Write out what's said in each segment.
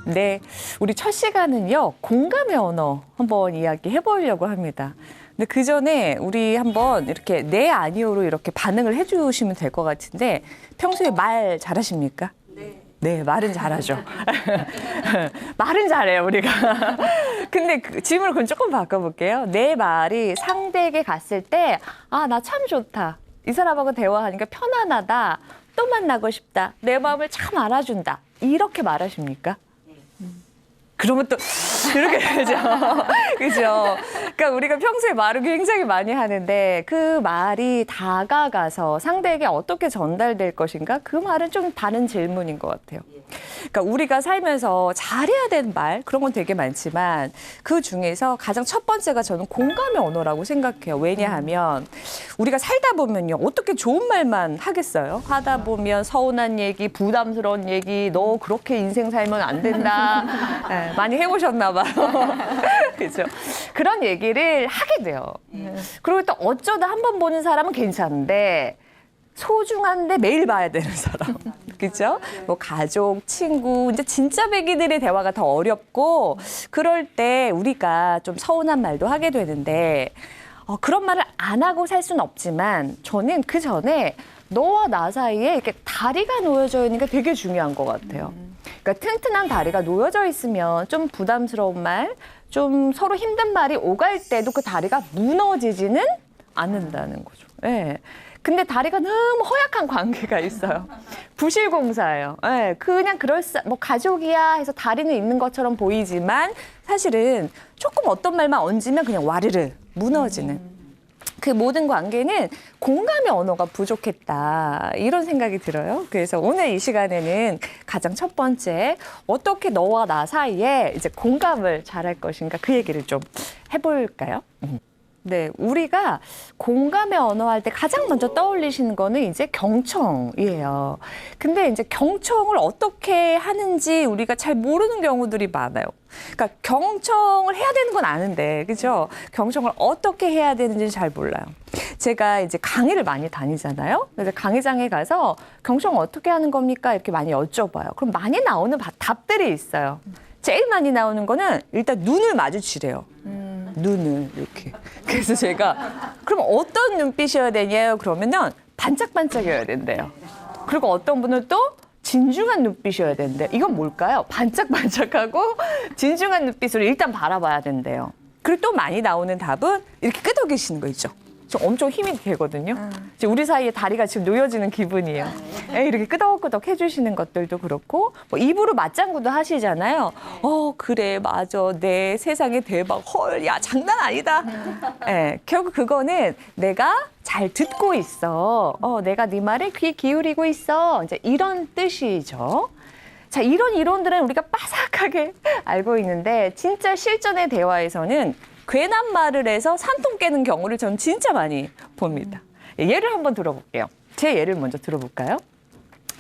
네, 우리 첫 시간은요, 공감의 언어 한번 이야기해 보려고 합니다. 근데 그 전에 우리 한번 이렇게 네, 아니요로 이렇게 반응을 해주시면 될 것 같은데 평소에 말 잘하십니까? 네, 말은 잘하죠. 말은 잘해요, 우리가. 근데 그 질문을 그럼 조금 바꿔볼게요. 내 말이 상대에게 갔을 때, 아, 나 참 좋다. 이 사람하고 대화하니까 편안하다. 또 만나고 싶다. 내 마음을 참 알아준다. 이렇게 말하십니까? 그러면 또 이렇게 되죠. 그죠? 그러니까 우리가 평소에 말을 굉장히 많이 하는데 그 말이 다가가서 상대에게 어떻게 전달될 것인가? 그 말은 좀 다른 질문인 것 같아요. 그러니까 우리가 살면서 잘해야 되는 말 그런 건 되게 많지만 그 중에서 가장 첫 번째가 저는 공감의 언어라고 생각해요. 왜냐하면 우리가 살다 보면요. 어떻게 좋은 말만 하겠어요? 하다 보면 서운한 얘기, 부담스러운 얘기, 너 그렇게 인생 살면 안 된다. 네, 많이 해보셨나 봐요. 그렇죠? 그런 얘기를 하게 돼요. 그리고 또 어쩌다 한 번 보는 사람은 괜찮은데 소중한데 매일 봐야 되는 사람. 그죠? 뭐 가족, 친구, 이제 진짜 배기들의 대화가 더 어렵고 그럴 때 우리가 좀 서운한 말도 하게 되는데 그런 말을 안 하고 살 수는 없지만 저는 그 전에 너와 나 사이에 이렇게 다리가 놓여져 있는 게 되게 중요한 것 같아요. 그러니까 튼튼한 다리가 놓여져 있으면 좀 부담스러운 말, 좀 서로 힘든 말이 오갈 때도 그 다리가 무너지지는 않는다는 거죠. 네. 근데 다리가 너무 허약한 관계가 있어요. 부실공사예요. 네, 그냥 뭐 가족이야 해서 다리는 있는 것처럼 보이지만 사실은 조금 어떤 말만 얹으면 그냥 와르르 무너지는. 그 모든 관계는 공감의 언어가 부족했다. 이런 생각이 들어요. 그래서 오늘 이 시간에는 가장 첫 번째 어떻게 너와 나 사이에 이제 공감을 잘할 것인가 그 얘기를 좀 해볼까요? 네, 우리가 공감의 언어 할 때 가장 먼저 떠올리시는 거는 이제 경청이에요. 근데 이제 경청을 어떻게 하는지 우리가 잘 모르는 경우들이 많아요. 그러니까 경청을 해야 되는 건 아는데, 그죠? 경청을 어떻게 해야 되는지 잘 몰라요. 제가 이제 강의를 많이 다니잖아요. 그래서 강의장에 가서 경청 어떻게 하는 겁니까? 이렇게 많이 여쭤봐요. 그럼 많이 나오는 답들이 있어요. 제일 많이 나오는 거는 일단 눈을 마주치래요. 눈을 이렇게. 그래서 제가 그럼 어떤 눈빛이어야 되냐요? 그러면은 반짝반짝이어야 된대요. 그리고 어떤 분은 또 진중한 눈빛이어야 된대요. 이건 뭘까요? 반짝반짝하고 진중한 눈빛으로 일단 바라봐야 된대요. 그리고 또 많이 나오는 답은 이렇게 끄덕이시는 거 있죠. 저 엄청 힘이 되거든요. 지금 우리 사이에 다리가 지금 놓여지는 기분이에요. 이렇게 끄덕끄덕 해주시는 것들도 그렇고 뭐 입으로 맞장구도 하시잖아요. 그래 맞아 내 세상에 대박 헐 야 장난 아니다. 결국 그거는 내가 잘 듣고 있어. 내가 네 말에 귀 기울이고 있어. 이제 이런 뜻이죠. 자, 이런 이론들은 우리가 빠삭하게 알고 있는데 진짜 실전의 대화에서는 괜한 말을 해서 산통 깨는 경우를 저는 진짜 많이 봅니다. 예를 한번 들어볼게요. 제 예를 먼저 들어볼까요?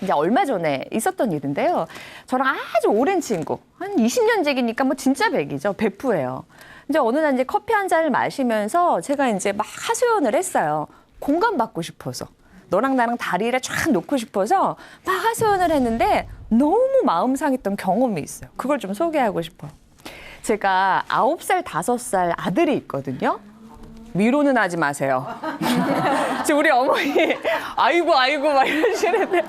이제 얼마 전에 있었던 일인데요. 저랑 아주 오랜 친구, 한 20년 지기니까 뭐 진짜 백이죠. 베프예요. 이제 어느 날 이제 커피 한 잔을 마시면서 제가 이제 막 하소연을 했어요. 공감받고 싶어서. 너랑 나랑 다리를 쫙 놓고 싶어서 막 하소연을 했는데 너무 마음 상했던 경험이 있어요. 그걸 좀 소개하고 싶어요. 제가 9살, 5살 아들이 있거든요. 위로는 하지 마세요. 지금 우리 어머니 아이고 막 이러시는데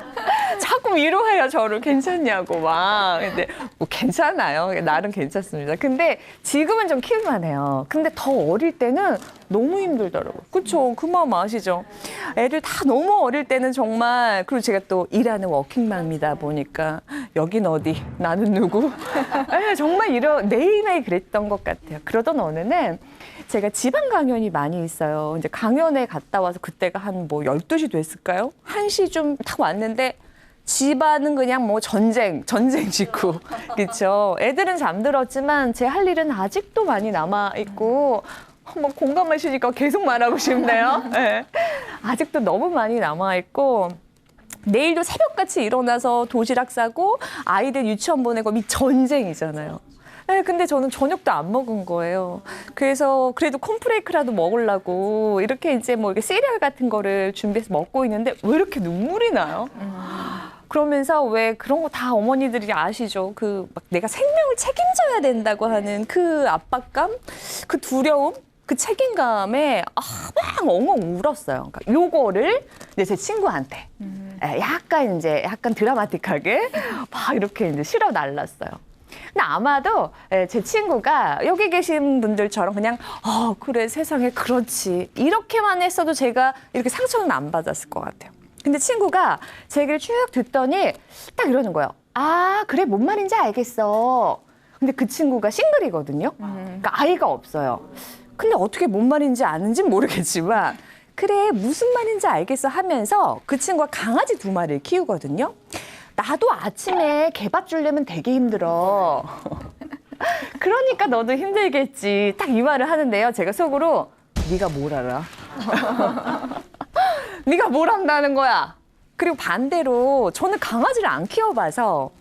자꾸 위로해요. 저를 괜찮냐고 막. 근데 뭐 괜찮아요. 나름 괜찮습니다. 근데 지금은 좀 키울만해요. 근데 더 어릴 때는 너무 힘들더라고요. 그렇죠. 그 마음 아시죠? 애들 다 너무 어릴 때는 정말 그리고 제가 또 일하는 워킹맘이다 보니까 여긴 어디 나는 누구 정말 매일매일 그랬던 것 같아요. 그러던 어느 날 제가 지방 강연이 많이 있어요. 이제 강연에 갔다 와서 그때가 한 뭐 12시 됐을까요? 1시쯤 딱 왔는데 집안은 그냥 뭐 전쟁 직후. 그렇죠. 애들은 잠들었지만 제 할 일은 아직도 많이 남아있고 한번 공감하시니까 계속 말하고 싶네요. 네. 아직도 너무 많이 남아있고 내일도 새벽같이 일어나서 도시락 싸고 아이들 유치원 보내고 전쟁이잖아요. 네, 근데 저는 저녁도 안 먹은 거예요. 그래서 그래도 콘프레이크라도 먹으려고 이렇게 이제 뭐 이렇게 시리얼 같은 거를 준비해서 먹고 있는데 왜 이렇게 눈물이 나요? 그러면서 왜 그런 거 다 어머니들이 아시죠? 그 막 내가 생명을 책임져야 된다고 하는 그 압박감, 그 두려움, 그 책임감에 막 엉엉 울었어요. 그러니까 요거를 이제 제 친구한테 약간 드라마틱하게 막 이렇게 이제 실어 날랐어요. 근데 아마도 제 친구가 여기 계신 분들처럼 그냥 그래 세상에 그렇지 이렇게만 했어도 제가 이렇게 상처는 안 받았을 것 같아요. 근데 친구가 제 얘기를 쭉 듣더니 딱 이러는 거예요. 아 그래 뭔 말인지 알겠어. 근데 그 친구가 싱글이거든요. 그러니까 아이가 없어요. 근데 어떻게 뭔 말인지 아는지는 모르겠지만 그래 무슨 말인지 알겠어 하면서 그 친구가 강아지 2마리를 키우거든요. 나도 아침에 개밥 주려면 되게 힘들어. 그러니까 너도 힘들겠지. 딱 이 말을 하는데요. 제가 속으로 네가 뭘 알아? 네가 뭘 안다는 거야? 그리고 반대로 저는 강아지를 안 키워봐서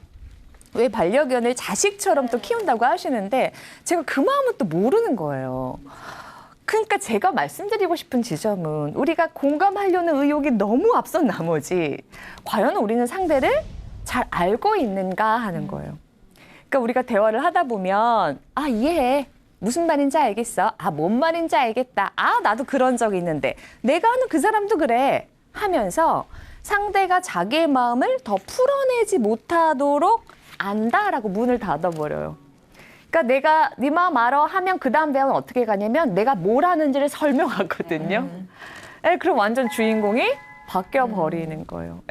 왜 반려견을 자식처럼 또 키운다고 하시는데 제가 그 마음은 또 모르는 거예요. 그러니까 제가 말씀드리고 싶은 지점은 우리가 공감하려는 의욕이 너무 앞선 나머지 과연 우리는 상대를 잘 알고 있는가 하는 거예요. 그러니까 우리가 대화를 하다 보면 이해해. 무슨 말인지 알겠어. 뭔 말인지 알겠다. 나도 그런 적 있는데 내가 아는 그 사람도 그래 하면서 상대가 자기의 마음을 더 풀어내지 못하도록 안다라고 문을 닫아버려요. 그러니까 내가 네 마음 알아 하면 그 다음 대화는 어떻게 가냐면 내가 뭘 하는지를 설명하거든요. 그럼 완전 주인공이 바뀌어버리는 거예요.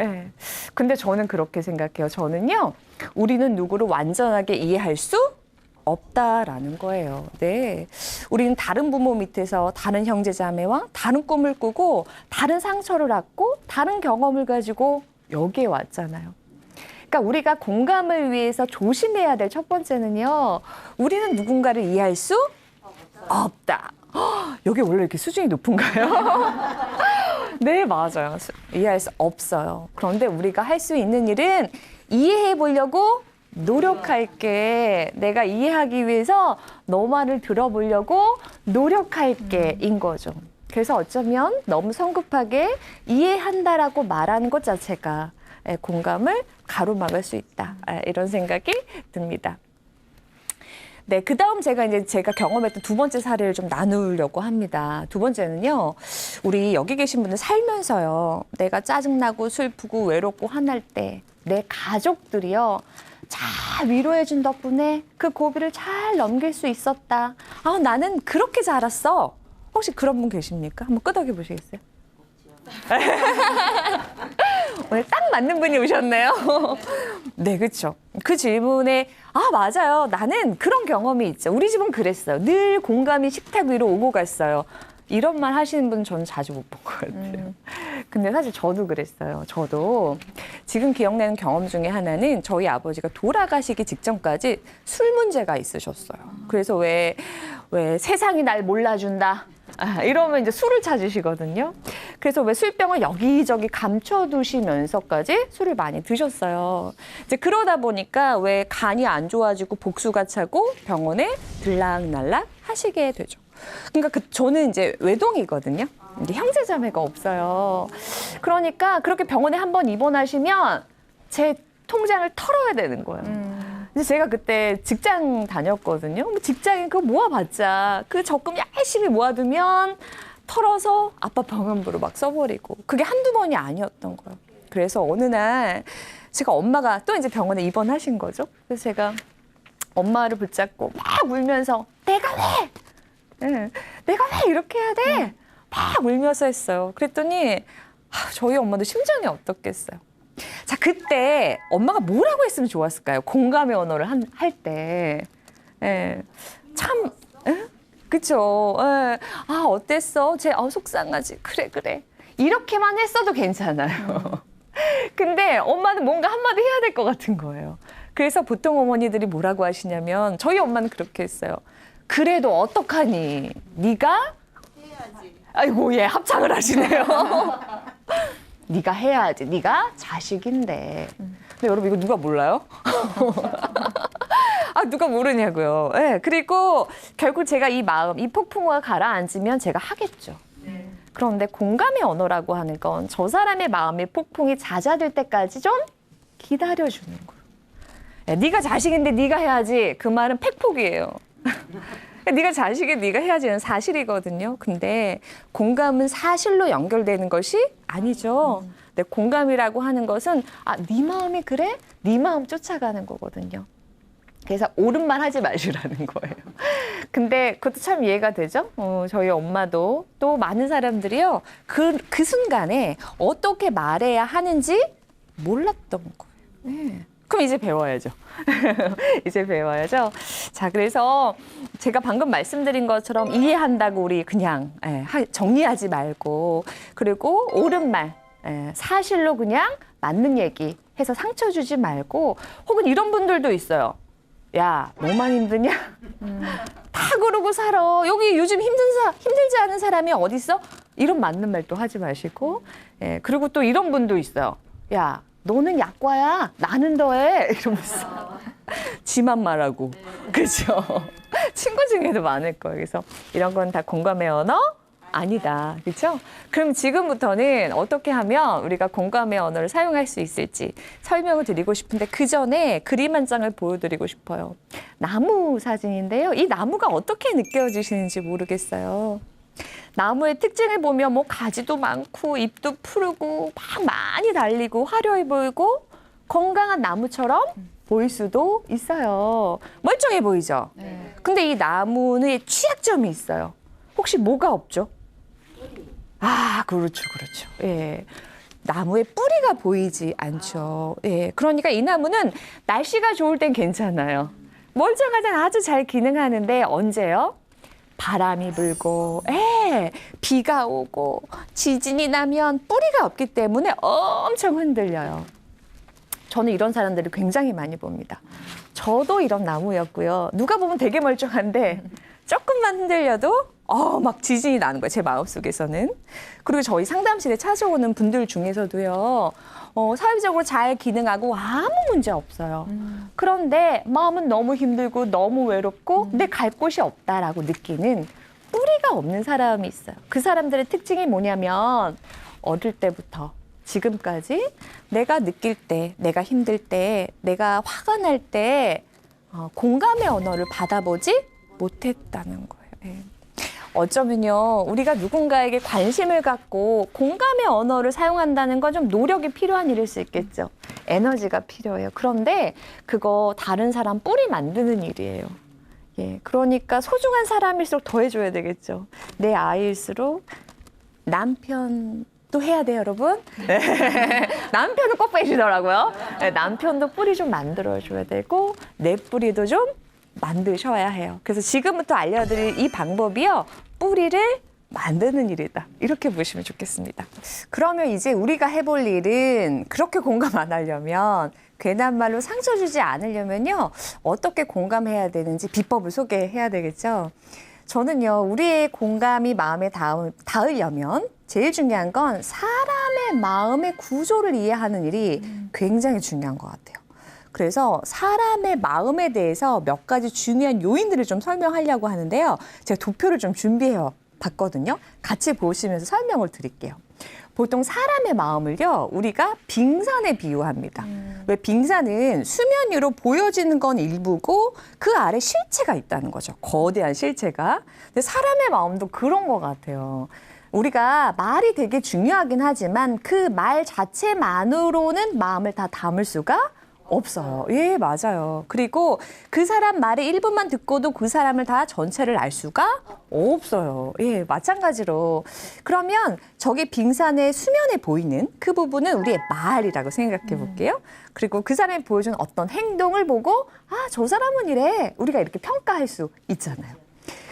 근데 저는 그렇게 생각해요. 저는요. 우리는 누구를 완전하게 이해할 수 없다라는 거예요. 네, 우리는 다른 부모 밑에서 다른 형제 자매와 다른 꿈을 꾸고 다른 상처를 안고 다른 경험을 가지고 여기에 왔잖아요. 그러니까 우리가 공감을 위해서 조심해야 될 첫 번째는요. 우리는 누군가를 이해할 수 없다. 여기 원래 이렇게 수준이 높은가요? 네, 맞아요. 이해할 수 없어요. 그런데 우리가 할 수 있는 일은 이해해 보려고 노력할게. 내가 이해하기 위해서 너 말을 들어보려고 노력할게인 거죠. 그래서 어쩌면 너무 성급하게 이해한다라고 말하는 것 자체가 공감을 가로막을 수 있다. 이런 생각이 듭니다. 네, 그 다음 제가 경험했던 두 번째 사례를 좀 나누려고 합니다. 두 번째는요, 우리 여기 계신 분들 살면서요, 내가 짜증나고 슬프고 외롭고 화날 때 내 가족들이요, 잘 위로해준 덕분에 그 고비를 잘 넘길 수 있었다. 나는 그렇게 자랐어. 혹시 그런 분 계십니까? 한번 끄덕여 보시겠어요? 오늘 딱 맞는 분이 오셨네요. 네, 그렇죠. 그 질문에 맞아요. 나는 그런 경험이 있죠. 우리 집은 그랬어요. 늘 공감이 식탁 위로 오고 갔어요. 이런 말 하시는 분은 저는 자주 못 본 것 같아요. 근데 사실 저도 그랬어요. 저도 지금 기억나는 경험 중에 하나는 저희 아버지가 돌아가시기 직전까지 술 문제가 있으셨어요. 그래서 왜 세상이 날 몰라준다. 이러면 이제 술을 찾으시거든요. 그래서 왜 술병을 여기저기 감춰두시면서까지 술을 많이 드셨어요. 이제 그러다 보니까 왜 간이 안 좋아지고 복수가 차고 병원에 들락날락 하시게 되죠. 그러니까 저는 이제 외동이거든요. 이제 형제자매가 없어요. 그러니까 그렇게 병원에 한번 입원하시면 제 통장을 털어야 되는 거예요. 근데 제가 그때 직장 다녔거든요. 직장에 그거 모아봤자 그 적금 열심히 모아두면 털어서 아빠 병원비로 막 써버리고 그게 한두 번이 아니었던 거예요. 그래서 어느 날 제가 엄마가 또 이제 병원에 입원하신 거죠. 그래서 제가 엄마를 붙잡고 막 울면서 내가 왜 이렇게 해야 돼? 막 울면서 했어요. 그랬더니 저희 엄마도 심정이 어떻겠어요. 자, 그때 엄마가 뭐라고 했으면 좋았을까요? 공감의 언어를 할 때. 참, 그쵸. 어땠어? 속상하지. 그래. 이렇게만 했어도 괜찮아요. 근데 엄마는 뭔가 한마디 해야 될 것 같은 거예요. 그래서 보통 어머니들이 뭐라고 하시냐면 저희 엄마는 그렇게 했어요. 그래도 어떡하니? 네가? 해야지. 아이고, 합창을 하시네요. 네가 해야지. 네가 자식인데. 근데 여러분 이거 누가 몰라요? 누가 모르냐고요. 네, 그리고 결국 제가 이 폭풍우가 가라앉으면 제가 하겠죠. 그런데 공감의 언어라고 하는 건 저 사람의 마음의 폭풍이 잦아들 때까지 좀 기다려주는 거예요. 야, 네가 자식인데 네가 해야지. 그 말은 팩폭이에요. 네가 자식이 네가 해야지는 사실이거든요. 근데 공감은 사실로 연결되는 것이 아니죠. 근데 공감이라고 하는 것은 네 마음이 그래? 네 마음 쫓아가는 거거든요. 그래서 옳은 말 하지 마시라는 거예요. 근데 그것도 참 이해가 되죠? 저희 엄마도 또 많은 사람들이요. 그 순간에 어떻게 말해야 하는지 몰랐던 거예요. 네. 그럼 이제 배워야죠. 이제 배워야죠. 자, 그래서 제가 방금 말씀드린 것처럼 이해한다고 우리 그냥 정리하지 말고 그리고 옳은 말, 사실로 그냥 맞는 얘기 해서 상처 주지 말고 혹은 이런 분들도 있어요. 야, 너만 힘드냐? 다 그러고 살아. 여기 요즘 힘들지 않은 사람이 어딨어? 이런 맞는 말도 하지 마시고. 그리고 또 이런 분도 있어요. 야, 너는 약과야. 나는 더해. 이러면서. 지만 말하고. 그렇죠? 친구 중에도 많을 거예요. 그래서 이런 건 다 공감의 언어? 아니다. 그렇죠? 그럼 지금부터는 어떻게 하면 우리가 공감의 언어를 사용할 수 있을지 설명을 드리고 싶은데 그 전에 그림 한 장을 보여드리고 싶어요. 나무 사진인데요. 이 나무가 어떻게 느껴지시는지 모르겠어요. 나무의 특징을 보면 뭐 가지도 많고 잎도 푸르고 막 많이 달리고 화려해 보이고 건강한 나무처럼 보일 수도 있어요. 멀쩡해 보이죠? 네. 근데 이 나무는 취약점이 있어요. 혹시 뭐가 없죠? 그렇죠. 예. 나무의 뿌리가 보이지 않죠. 예. 그러니까 이 나무는 날씨가 좋을 땐 괜찮아요. 멀쩡할 땐 아주 잘 기능하는데 언제요? 바람이 불고, 비가 오고, 지진이 나면 뿌리가 없기 때문에 엄청 흔들려요. 저는 이런 사람들을 굉장히 많이 봅니다. 저도 이런 나무였고요. 누가 보면 되게 멀쩡한데 조금만 흔들려도 막 지진이 나는 거예요. 제 마음속에서는. 그리고 저희 상담실에 찾아오는 분들 중에서도요. 사회적으로 잘 기능하고 아무 문제 없어요. 그런데 마음은 너무 힘들고 너무 외롭고 근데 갈 곳이 없다라고 느끼는 뿌리가 없는 사람이 있어요. 그 사람들의 특징이 뭐냐면 어릴 때부터 지금까지 내가 느낄 때, 내가 힘들 때, 내가 화가 날 때 공감의 언어를 받아보지 못했다는 거예요. 예. 어쩌면요, 우리가 누군가에게 관심을 갖고 공감의 언어를 사용한다는 건 좀 노력이 필요한 일일 수 있겠죠. 에너지가 필요해요. 그런데 그거 다른 사람 뿌리 만드는 일이에요. 예, 그러니까 소중한 사람일수록 더 해줘야 되겠죠. 내 아이일수록 남편도 해야 돼요, 여러분. 네. 남편은 꼭 빼주더라고요. 네, 남편도 뿌리 좀 만들어줘야 되고 내 뿌리도 좀 만드셔야 해요. 그래서 지금부터 알려드릴 이 방법이요. 뿌리를 만드는 일이다. 이렇게 보시면 좋겠습니다. 그러면 이제 우리가 해볼 일은 그렇게 공감 안 하려면 괜한 말로 상처 주지 않으려면요. 어떻게 공감해야 되는지 비법을 소개해야 되겠죠. 저는요. 우리의 공감이 마음에 닿으려면 제일 중요한 건 사람의 마음의 구조를 이해하는 일이 굉장히 중요한 것 같아요. 그래서 사람의 마음에 대해서 몇 가지 중요한 요인들을 좀 설명하려고 하는데요. 제가 도표를 좀 준비해 봤거든요. 같이 보시면서 설명을 드릴게요. 보통 사람의 마음을요, 우리가 빙산에 비유합니다. 왜 빙산은 수면 위로 보여지는 건 일부고 그 아래 실체가 있다는 거죠. 거대한 실체가. 근데 사람의 마음도 그런 것 같아요. 우리가 말이 되게 중요하긴 하지만 그 말 자체만으로는 마음을 다 담을 수가 없어요. 예, 맞아요. 그리고 그 사람 말의 일부만 듣고도 그 사람을 다 전체를 알 수가 없어요. 예, 마찬가지로. 그러면 저기 빙산의 수면에 보이는 그 부분은 우리의 말이라고 생각해 볼게요. 그리고 그 사람이 보여준 어떤 행동을 보고 저 사람은 이래. 우리가 이렇게 평가할 수 있잖아요.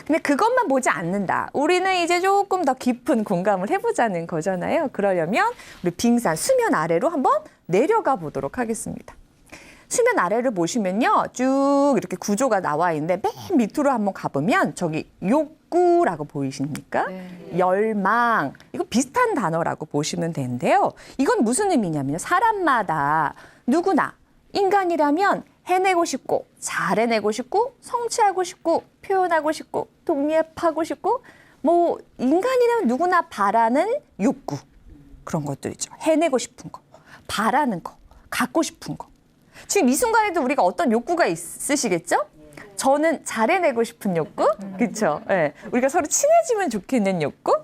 근데 그것만 보지 않는다. 우리는 이제 조금 더 깊은 공감을 해보자는 거잖아요. 그러려면 우리 빙산 수면 아래로 한번 내려가 보도록 하겠습니다. 수면 아래를 보시면요. 쭉 이렇게 구조가 나와 있는데 맨 밑으로 한번 가보면 저기 욕구라고 보이십니까? 네. 열망. 이거 비슷한 단어라고 보시면 되는데요. 이건 무슨 의미냐면요. 사람마다 누구나 인간이라면 해내고 싶고 잘해내고 싶고 성취하고 싶고 표현하고 싶고 독립하고 싶고 뭐 인간이라면 누구나 바라는 욕구. 그런 것들이죠. 해내고 싶은 거. 바라는 거. 갖고 싶은 거. 지금 이 순간에도 우리가 어떤 욕구가 있으시겠죠? 저는 잘해내고 싶은 욕구, 그렇죠? 네. 우리가 서로 친해지면 좋겠는 욕구.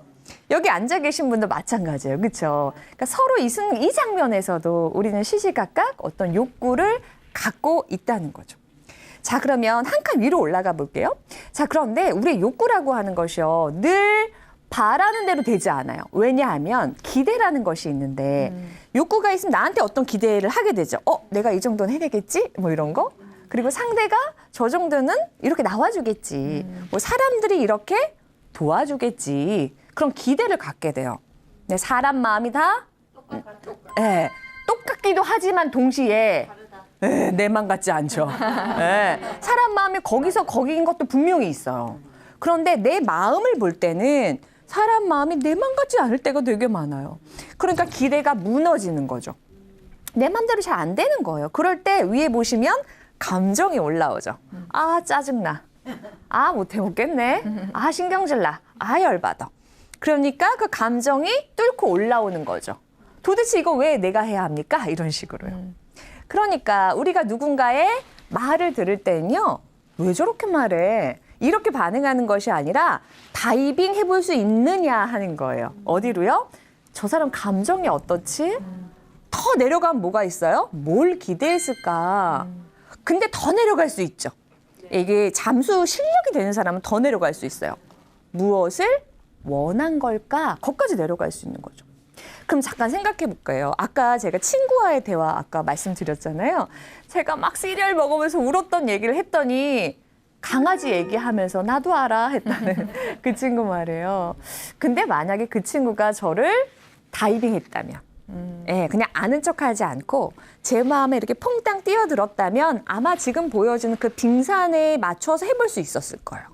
여기 앉아 계신 분도 마찬가지예요, 그렇죠? 그러니까 서로 이 장면에서도 우리는 시시각각 어떤 욕구를 갖고 있다는 거죠. 자, 그러면 한 칸 위로 올라가 볼게요. 자, 그런데 우리의 욕구라고 하는 것이요, 늘 바라는 대로 되지 않아요. 왜냐하면 기대라는 것이 있는데 욕구가 있으면 나한테 어떤 기대를 하게 되죠. 내가 이 정도는 해내겠지? 뭐 이런 거. 그리고 상대가 저 정도는 이렇게 나와주겠지. 뭐 사람들이 이렇게 도와주겠지. 그런 기대를 갖게 돼요. 네, 사람 마음이 다 네, 똑같기도 하지만 동시에 내 맘 같지 않죠. 네, 사람 마음이 거기서 거기인 것도 분명히 있어요. 그런데 내 마음을 볼 때는 사람 마음이 내 맘 같지 않을 때가 되게 많아요. 그러니까 기대가 무너지는 거죠. 내 맘대로 잘 안 되는 거예요. 그럴 때 위에 보시면 감정이 올라오죠. 아, 짜증나. 아, 못해 먹겠네. 아, 신경질나. 아, 열받아. 그러니까 그 감정이 뚫고 올라오는 거죠. 도대체 이거 왜 내가 해야 합니까? 이런 식으로요. 그러니까 우리가 누군가의 말을 들을 때는요, 왜 저렇게 말해? 이렇게 반응하는 것이 아니라 다이빙 해볼 수 있느냐 하는 거예요. 어디로요? 저 사람 감정이 어떻지? 더 내려가면 뭐가 있어요? 뭘 기대했을까? 근데 더 내려갈 수 있죠. 이게 잠수 실력이 되는 사람은 더 내려갈 수 있어요. 무엇을 원한 걸까? 거기까지 내려갈 수 있는 거죠. 그럼 잠깐 생각해 볼까요? 아까 제가 친구와의 대화 아까 말씀드렸잖아요. 제가 막 시리얼 먹으면서 울었던 얘기를 했더니 강아지 얘기하면서 나도 알아 했다는 그 친구 말이에요. 근데 만약에 그 친구가 저를 다이빙 했다면, 예, 그냥 아는 척하지 않고 제 마음에 이렇게 퐁당 뛰어들었다면 아마 지금 보여주는 그 빙산에 맞춰서 해볼 수 있었을 거예요.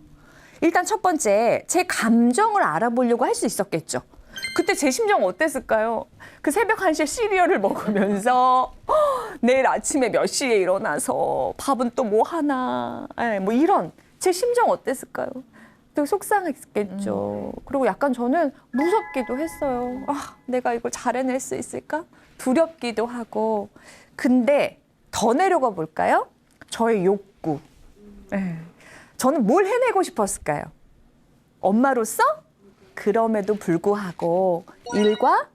일단 첫 번째, 제 감정을 알아보려고 할 수 있었겠죠. 그때 제 심정 어땠을까요? 그 새벽 1시에 시리얼을 먹으면서 내일 아침에 몇 시에 일어나서 밥은 또 뭐 하나, 뭐 이런 제 심정 어땠을까요? 되게 속상했겠죠. 그리고 약간 저는 무섭기도 했어요. 아, 내가 이걸 잘 해낼 수 있을까? 두렵기도 하고. 근데 더 내려가 볼까요? 저의 욕구. 저는 뭘 해내고 싶었을까요? 엄마로서? 그럼에도 불구하고 일과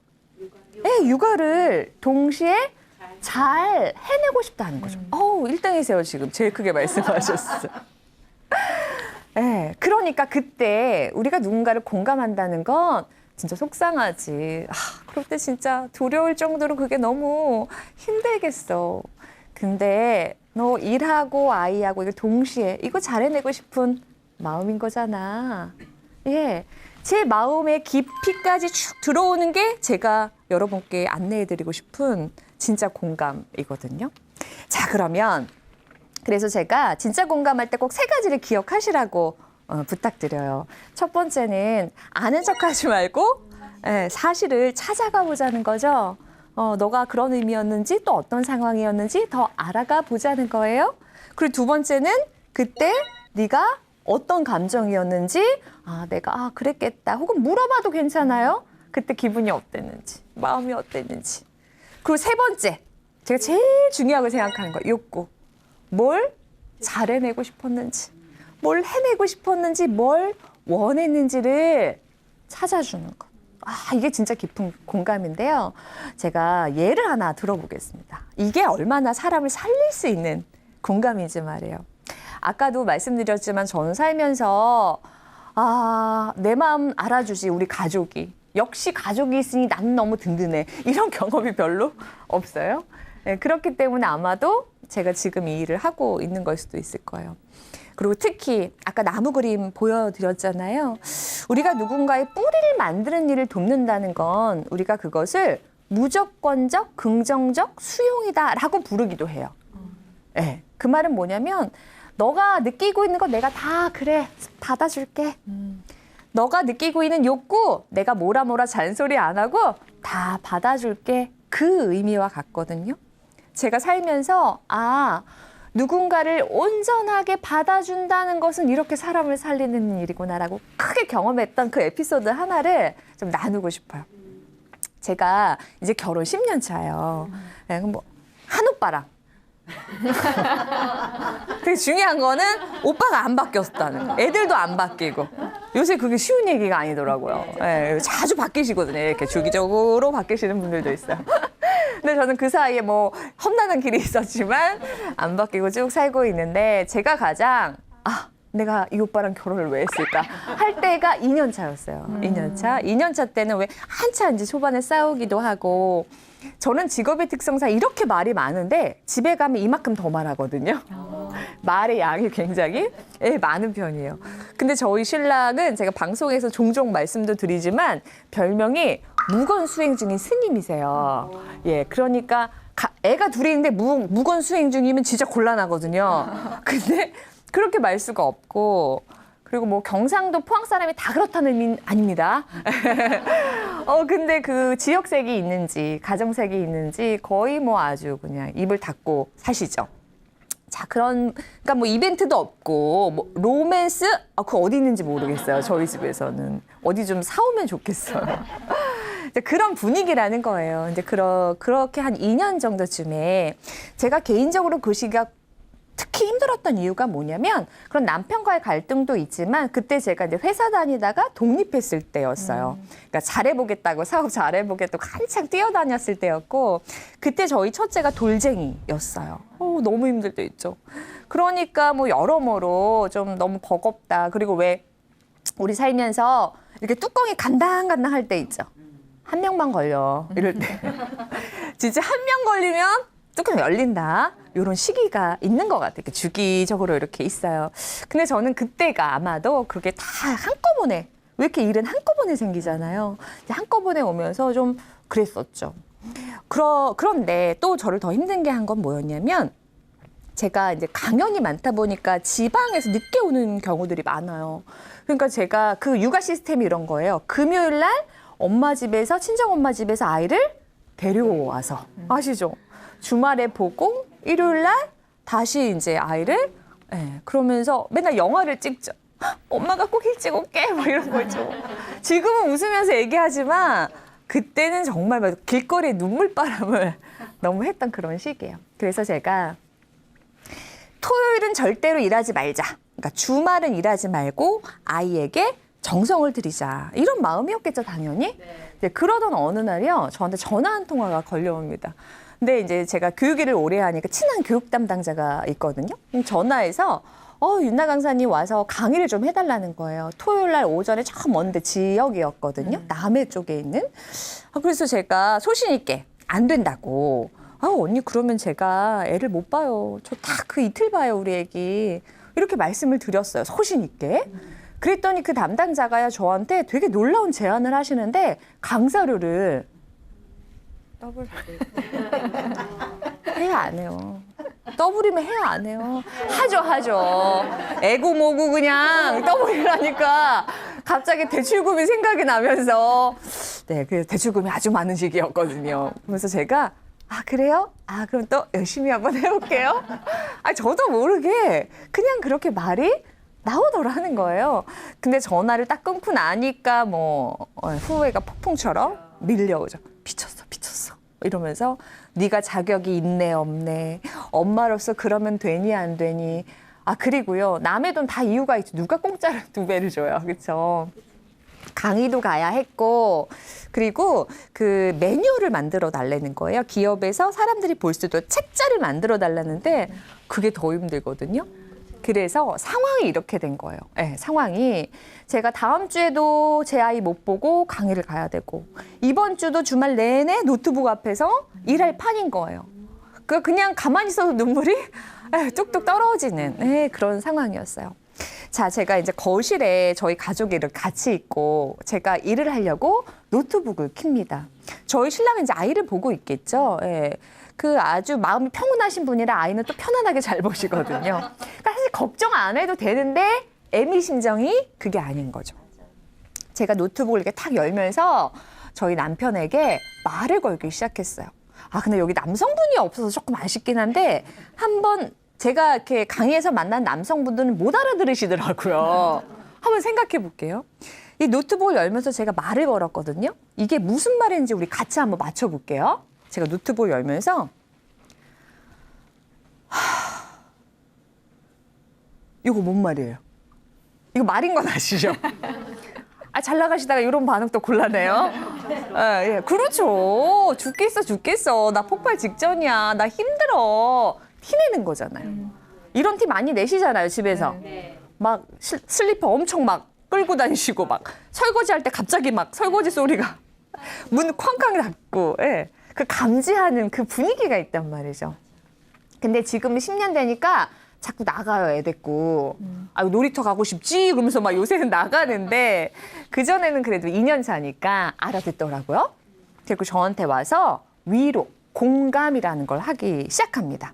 육아를 동시에 잘 해내고 싶다는 거죠. 1등이세요, 지금. 제일 크게 말씀하셨어요. 네, 그러니까 그때 우리가 누군가를 공감한다는 건 진짜 속상하지. 그럴 때 진짜 두려울 정도로 그게 너무 힘들겠어. 근데 너 일하고 아이하고 이거 동시에 이거 잘 해내고 싶은 마음인 거잖아. 예. 제 마음의 깊이까지 쭉 들어오는 게 제가 여러분께 안내해드리고 싶은 진짜 공감이거든요. 자, 그러면 그래서 제가 진짜 공감할 때 꼭 3가지를 기억하시라고 부탁드려요. 첫 번째는 아는 척하지 말고 사실을 찾아가 보자는 거죠. 너가 그런 의미였는지 또 어떤 상황이었는지 더 알아가 보자는 거예요. 그리고 두 번째는 그때 네가 어떤 감정이었는지 내가 그랬겠다 혹은 물어봐도 괜찮아요. 그때 기분이 어땠는지 마음이 어땠는지. 그리고 세 번째 제가 제일 중요하고 생각하는 거 욕구. 뭘 잘해내고 싶었는지 뭘 해내고 싶었는지 뭘 원했는지를 찾아주는 것. 이게 진짜 깊은 공감인데요. 제가 예를 하나 들어보겠습니다. 이게 얼마나 사람을 살릴 수 있는 공감인지 말이에요. 아까도 말씀드렸지만 저는 살면서 내 마음 알아주지 우리 가족이. 역시 가족이 있으니 나는 너무 든든해. 이런 경험이 별로 없어요. 네, 그렇기 때문에 아마도 제가 지금 이 일을 하고 있는 걸 수도 있을 거예요. 그리고 특히 아까 나무 그림 보여드렸잖아요. 우리가 누군가의 뿌리를 만드는 일을 돕는다는 건 우리가 그것을 무조건적, 긍정적 수용이다라고 부르기도 해요. 네, 그 말은 뭐냐면 너가 느끼고 있는 거 내가 다 그래 받아줄게. 너가 느끼고 있는 욕구 내가 뭐라 잔소리 안 하고 다 받아줄게. 그 의미와 같거든요. 제가 살면서 누군가를 온전하게 받아준다는 것은 이렇게 사람을 살리는 일이구나라고 크게 경험했던 그 에피소드 하나를 좀 나누고 싶어요. 제가 이제 결혼 10년 차예요. 네, 뭐 한 오빠랑. 되게 중요한 거는 오빠가 안 바뀌었다는 거. 애들도 안 바뀌고. 요새 그게 쉬운 얘기가 아니더라고요. 예, 자주 바뀌시거든요. 이렇게 주기적으로 바뀌시는 분들도 있어요. 근데 저는 그 사이에 뭐 험난한 길이 있었지만 안 바뀌고 쭉 살고 있는데 제가 가장 내가 이 오빠랑 결혼을 왜 했을까 할 때가 2년 차였어요. 2년 차. 2년 차 때는 왜 한참 이제 초반에 싸우기도 하고 저는 직업의 특성상 이렇게 말이 많은데 집에 가면 이만큼 더 말하거든요. 말의 양이 굉장히 많은 편이에요. 근데 저희 신랑은 제가 방송에서 종종 말씀도 드리지만 별명이 무건수행 중인 스님이세요. 예, 그러니까 애가 둘이 있는데 무건수행 중이면 진짜 곤란하거든요. 근데 그렇게 말 수가 없고 그리고 뭐 경상도 포항 사람이 다 그렇다는 의미는 아닙니다. 근데 그 지역색이 있는지 가정색이 있는지 거의 뭐 아주 그냥 입을 닫고 사시죠. 자, 그러니까 뭐 이벤트도 없고 뭐 로맨스 그거 어디 있는지 모르겠어요. 저희 집에서는 어디 좀 사오면 좋겠어요. 그런 분위기라는 거예요. 이제 그렇게 한 2년 정도쯤에 제가 개인적으로 그 시기가 특히 힘들었던 이유가 뭐냐면 그런 남편과의 갈등도 있지만 그때 제가 이제 회사 다니다가 독립했을 때였어요. 그러니까 잘해보겠다고 사업 잘해보겠다고 한창 뛰어다녔을 때였고 그때 저희 첫째가 돌쟁이였어요. 너무 힘들 때 있죠. 그러니까 뭐 여러모로 좀 너무 버겁다. 그리고 왜 우리 살면서 이렇게 뚜껑이 간당간당 할 때 있죠. 한 명만 걸려 이럴 때 진짜 한 명 걸리면 뚜껑 열린다. 이런 시기가 있는 것 같아요. 주기적으로 이렇게 있어요. 근데 저는 그때가 아마도 그게 다 한꺼번에 왜 이렇게 일은 한꺼번에 생기잖아요. 한꺼번에 오면서 좀 그랬었죠. 그런데 또 저를 더 힘든 게 한 건 뭐였냐면 제가 이제 강연이 많다 보니까 지방에서 늦게 오는 경우들이 많아요. 그러니까 제가 그 육아 시스템이 이런 거예요. 금요일 날 엄마 집에서 친정엄마 집에서 아이를 데려와서 아시죠? 주말에 보고 일요일 날 다시 이제 아이를 그러면서 맨날 영화를 찍죠. 엄마가 꼭 일찍 올게 뭐 이런 거 있죠. 지금은 웃으면서 얘기하지만 그때는 정말 길거리에 눈물바람을 너무 했던 그런 시기예요. 그래서 제가 토요일은 절대로 일하지 말자. 그러니까 주말은 일하지 말고 아이에게 정성을 들이자. 이런 마음이었겠죠, 당연히. 네. 그러던 어느 날이요. 저한테 전화 한 통화가 걸려옵니다. 근데 이제 제가 교육 일을 오래 하니까 친한 교육 담당자가 있거든요. 전화해서 윤나 강사님 와서 강의를 좀 해달라는 거예요. 토요일 날 오전에 저 먼데 지역이었거든요. 남해 쪽에 있는. 그래서 제가 소신 있게 안 된다고. 언니 그러면 제가 애를 못 봐요. 저 딱 그 이틀 봐요, 우리 애기. 이렇게 말씀을 드렸어요. 소신 있게. 그랬더니 그 담당자가요 저한테 되게 놀라운 제안을 하시는데 강사료를 더블 해야 안 해요. 더블이면 해야 안 해요. 하죠. 애고 뭐고 그냥 더블이라니까 갑자기 대출금이 생각이 나면서 그 대출금이 아주 많은 시기였거든요. 그래서 제가 그래요? 그럼 또 열심히 한번 해볼게요. 저도 모르게 그냥 그렇게 말이 나오더라는 거예요. 근데 전화를 딱 끊고 나니까 후회가 폭풍처럼 밀려오죠. 미쳤어. 이러면서 네가 자격이 있네 없네. 엄마로서 그러면 되니 안 되니. 그리고요. 남의 돈 다 이유가 있죠. 누가 공짜로 2배를 줘요. 그렇죠? 강의도 가야 했고 그리고 그 매뉴얼을 만들어 달라는 거예요. 기업에서 사람들이 볼 수 있도록 책자를 만들어 달라는데 그게 더 힘들거든요. 그래서 상황이 이렇게 된 거예요. 상황이 제가 다음 주에도 제 아이 못 보고 강의를 가야 되고 이번 주도 주말 내내 노트북 앞에서 일할 판인 거예요. 그냥 가만히 있어도 눈물이 뚝뚝 떨어지는 그런 상황이었어요. 자, 제가 이제 거실에 저희 가족이 이렇게 같이 있고 제가 일을 하려고 노트북을 켭니다. 저희 신랑은 이제 아이를 보고 있겠죠. 그 아주 마음이 평온하신 분이라 아이는 또 편안하게 잘 보시거든요. 그러니까 사실 걱정 안 해도 되는데 애미 심정이 그게 아닌 거죠. 제가 노트북을 이렇게 탁 열면서 저희 남편에게 말을 걸기 시작했어요. 근데 여기 남성분이 없어서 조금 아쉽긴 한데 한번 제가 이렇게 강의에서 만난 남성분들은 못 알아들으시더라고요. 한번 생각해 볼게요. 이 노트북을 열면서 제가 말을 걸었거든요. 이게 무슨 말인지 우리 같이 한번 맞춰볼게요. 제가 노트북을 열면서 이거 뭔 말이에요? 이거 말인 건 아시죠? 아, 잘 나가시다가 이런 반응 또 곤란해요. 예, 그렇죠. 죽겠어. 나 폭발 직전이야. 나 힘들어. 티내는 거잖아요. 이런 티 많이 내시잖아요, 집에서. 막 슬리퍼 엄청 막 끌고 다니시고 막 설거지할 때 갑자기 막 설거지 소리가 문 쾅쾅 닫고, 예. 그 감지하는 그 분위기가 있단 말이죠. 근데 지금 10년 되니까 자꾸 나가요, 애 데리고. 아, 놀이터 가고 싶지? 그러면서 막 요새는 나가는데, 그전에는 그래도 2년 차니까 알아듣더라고요. 그리고 저한테 와서 위로, 공감이라는 걸 하기 시작합니다.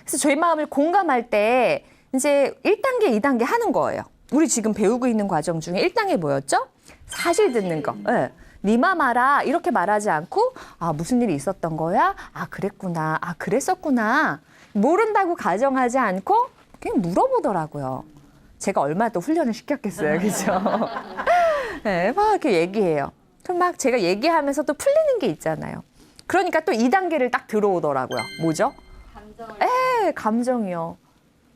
그래서 저희 마음을 공감할 때 이제 1단계, 2단계 하는 거예요. 우리 지금 배우고 있는 과정 중에 1단계 뭐였죠? 사실 듣는 거. 네. 네 맘 알아. 이렇게 말하지 않고, 아, 무슨 일이 있었던 거야? 아, 그랬구나. 아, 그랬었구나. 모른다고 가정하지 않고 그냥 물어보더라고요. 제가 얼마나 또 훈련을 시켰겠어요. 그죠? 네, 막 이렇게 얘기해요. 그럼 막 제가 얘기하면서 또 풀리는 게 있잖아요. 그러니까 또 2단계를 딱 들어오더라고요. 뭐죠? 감정이요.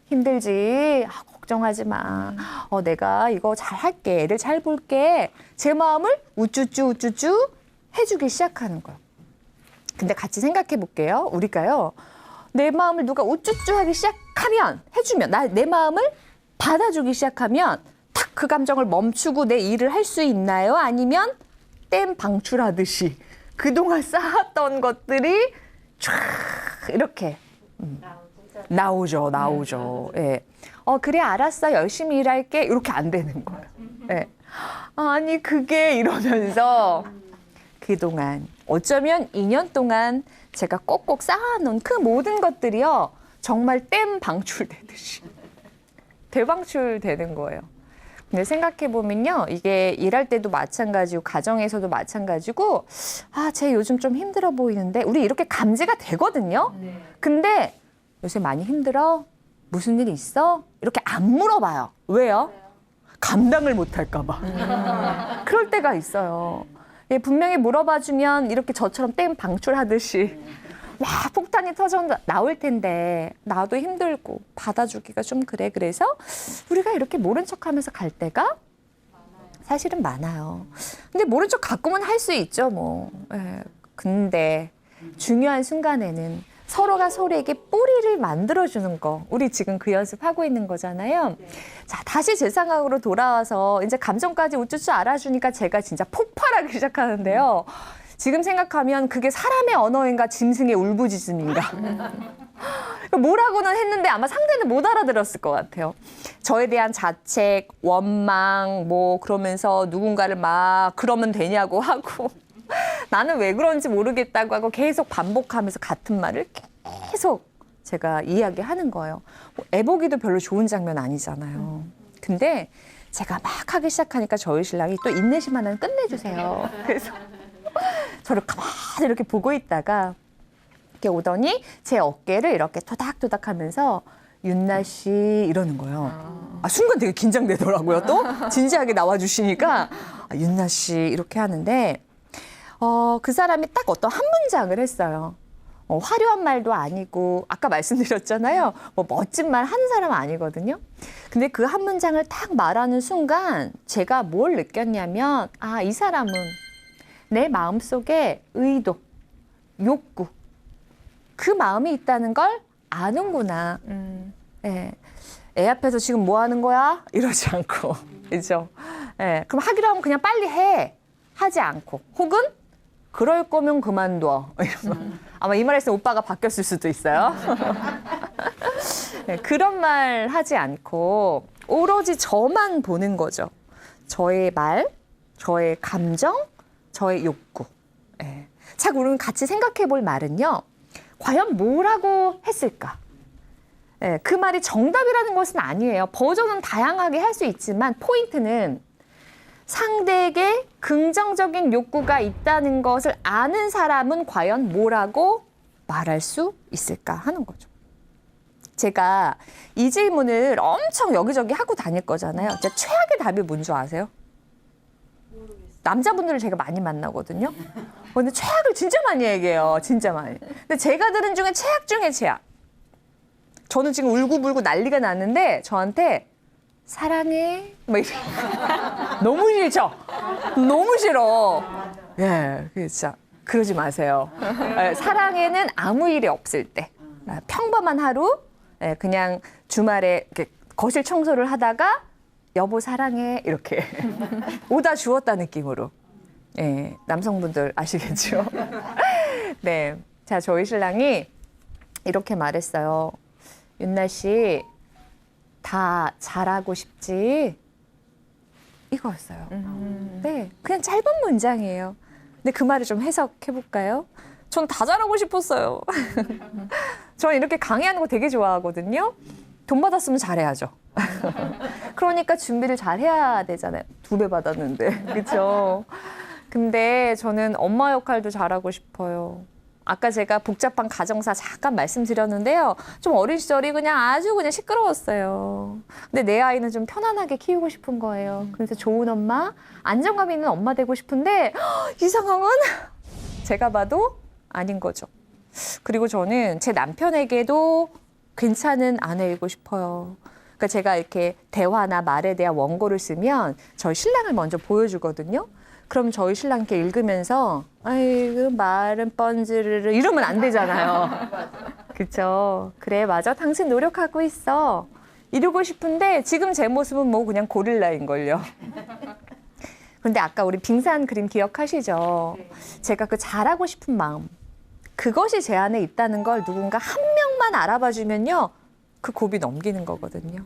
힘들지? 아, 걱정하지 마. 내가 이거 잘 할게. 애들 잘 볼게. 제 마음을 우쭈쭈 해주기 시작하는 거예요. 근데 같이 생각해 볼게요. 우리가요. 내 마음을 누가 우쭈쭈 하기 시작하면, 해주면, 내 마음을 받아주기 시작하면 탁 그 감정을 멈추고 내 일을 할 수 있나요? 아니면 댐 방출하듯이 그동안 쌓았던 것들이 쫙 이렇게 나오죠. 예. 그래, 알았어. 열심히 일할게. 이렇게 안 되는 거예요. 예. 아니, 그게 이러면서 그동안 어쩌면 2년 동안 제가 꼭꼭 쌓아놓은 그 모든 것들이요. 정말 댐 방출되듯이 대방출되는 거예요. 근데 생각해보면요. 이게 일할 때도 마찬가지고 가정에서도 마찬가지고 아, 쟤 요즘 좀 힘들어 보이는데 우리 이렇게 감지가 되거든요. 근데 요새 많이 힘들어? 무슨 일 있어? 이렇게 안 물어봐요. 왜요? 감당을 못할까 봐. 그럴 때가 있어요. 예, 분명히 물어봐주면 이렇게 저처럼 댐 방출하듯이 막 폭탄이 터져 나올 텐데 나도 힘들고 받아주기가 좀 그래. 그래서 우리가 이렇게 모른 척하면서 갈 때가 사실은 많아요. 근데 모른 척 가끔은 할 수 있죠, 뭐. 예, 근데 중요한 순간에는 서로가 서로에게 뿌리를 만들어주는 거. 우리 지금 그 연습하고 있는 거잖아요. 자, 다시 제 상황으로 돌아와서 이제 감정까지 우쭈쭈 알아주니까 제가 진짜 폭발하기 시작하는데요. 지금 생각하면 그게 사람의 언어인가 짐승의 울부짖음인가. 뭐라고는 했는데 아마 상대는 못 알아들었을 것 같아요. 저에 대한 자책, 원망, 뭐 그러면서 누군가를 막 그러면 되냐고 하고 나는 왜 그런지 모르겠다고 하고 계속 반복하면서 같은 말을 계속 제가 이야기하는 거예요. 뭐 애보기도 별로 좋은 장면 아니잖아요. 근데 제가 막 하기 시작하니까 저희 신랑이 또 인내심 하나는 끝내주세요. 그래서 저를 가만히 이렇게 보고 있다가 이렇게 오더니 제 어깨를 이렇게 토닥토닥 하면서 윤나 씨 이러는 거예요. 아, 순간 되게 긴장되더라고요. 또 진지하게 나와주시니까 윤나 씨 이렇게 하는데 그 사람이 딱 어떤 한 문장을 했어요. 화려한 말도 아니고 아까 말씀드렸잖아요. 뭐 멋진 말 하는 사람은 아니거든요. 근데 그 한 문장을 딱 말하는 순간 제가 뭘 느꼈냐면 아, 이 사람은 내 마음속에 의도, 욕구 그 마음이 있다는 걸 아는구나. 예. 애 앞에서 지금 뭐 하는 거야? 이러지 않고 그죠? 예. 그럼 하기로 하면 그냥 빨리 해. 하지 않고 혹은 그럴 거면 그만둬. 아마 이 말 했으면 오빠가 바뀌었을 수도 있어요. 네, 그런 말 하지 않고 오로지 저만 보는 거죠. 저의 말, 저의 감정, 저의 욕구. 네. 자, 그러면 같이 생각해 볼 말은요. 과연 뭐라고 했을까? 네, 그 말이 정답이라는 것은 아니에요. 버전은 다양하게 할 수 있지만 포인트는 상대에게 긍정적인 욕구가 있다는 것을 아는 사람은 과연 뭐라고 말할 수 있을까 하는 거죠. 제가 이 질문을 엄청 여기저기 하고 다닐 거잖아요. 진짜 최악의 답이 뭔지 아세요? 남자분들을 제가 많이 만나거든요. 근데 최악을 진짜 많이 얘기해요. 진짜 많이. 근데 제가 들은 중에 최악 중에 최악. 저는 지금 울고불고 난리가 났는데 저한테 사랑해 막 이래. 너무 싫죠? 너무 싫어. 예, 진짜 그러지 마세요. 예, 사랑해는 아무 일이 없을 때, 평범한 하루, 예, 그냥 주말에 이렇게 거실 청소를 하다가 여보 사랑해 이렇게 오다 주었다 느낌으로. 예, 남성분들 아시겠죠? 네, 자 저희 신랑이 이렇게 말했어요. 윤나 씨, 다 잘하고 싶지? 이거였어요. 네, 그냥 짧은 문장이에요. 근데 그 말을 좀 해석해 볼까요? 전 다 잘하고 싶었어요. 저는 이렇게 강의하는 거 되게 좋아하거든요. 돈 받았으면 잘해야죠. 그러니까 준비를 잘 해야 되잖아요. 2배 받았는데, 그렇죠? 근데 저는 엄마 역할도 잘하고 싶어요. 아까 제가 복잡한 가정사 잠깐 말씀드렸는데요. 좀 어린 시절이 그냥 아주 그냥 시끄러웠어요. 근데 내 아이는 좀 편안하게 키우고 싶은 거예요. 그래서 좋은 엄마, 안정감 있는 엄마 되고 싶은데 이 상황은 제가 봐도 아닌 거죠. 그리고 저는 제 남편에게도 괜찮은 아내이고 싶어요. 그러니까 제가 이렇게 대화나 말에 대한 원고를 쓰면 저희 신랑을 먼저 보여주거든요. 그럼 저희 신랑께 읽으면서 아이고 말은 뻔즈르르 이러면 안 되잖아요. 그쵸? 그래 맞아 당신 노력하고 있어. 이러고 싶은데 지금 제 모습은 뭐 그냥 고릴라인걸요. 근데 아까 우리 빙산 그림 기억하시죠? 제가 그 잘하고 싶은 마음 그것이 제 안에 있다는 걸 누군가 한 명만 알아봐 주면요. 그 고비 넘기는 거거든요.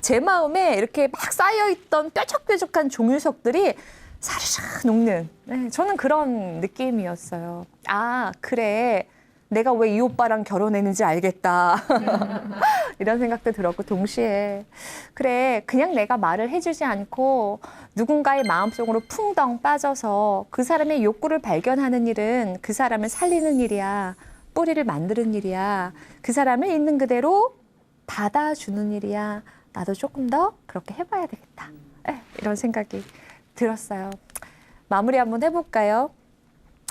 제 마음에 이렇게 막 쌓여있던 뾰족뾰족한 종유석들이 사르르 녹는 네, 저는 그런 느낌이었어요. 아 그래 내가 왜 이 오빠랑 결혼했는지 알겠다. 이런 생각도 들었고 동시에 그래 그냥 내가 말을 해주지 않고 누군가의 마음속으로 풍덩 빠져서 그 사람의 욕구를 발견하는 일은 그 사람을 살리는 일이야. 뿌리를 만드는 일이야. 그 사람을 있는 그대로 받아주는 일이야. 나도 조금 더 그렇게 해봐야 되겠다. 이런 생각이 들었어요. 마무리 한번 해볼까요?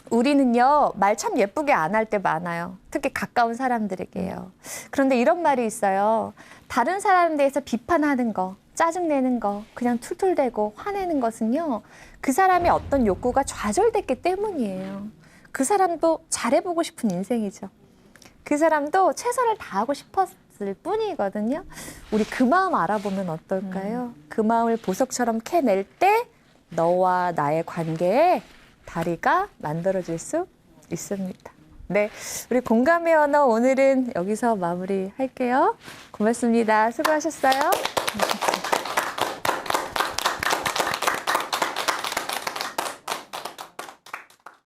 우리는요, 말 참 예쁘게 안 할 때 많아요. 특히 가까운 사람들에게요. 그런데 이런 말이 있어요. 다른 사람에 대해서 비판하는 거, 짜증내는 거, 그냥 툴툴대고 화내는 것은요, 그 사람의 어떤 욕구가 좌절됐기 때문이에요. 그 사람도 잘해보고 싶은 인생이죠. 그 사람도 최선을 다하고 싶었을 뿐이거든요. 우리 그 마음 알아보면 어떨까요? 그 마음을 보석처럼 캐낼 때 너와 나의 관계에 다리가 만들어질 수 있습니다. 네, 우리 공감의 언어 오늘은 여기서 마무리할게요. 고맙습니다. 수고하셨어요.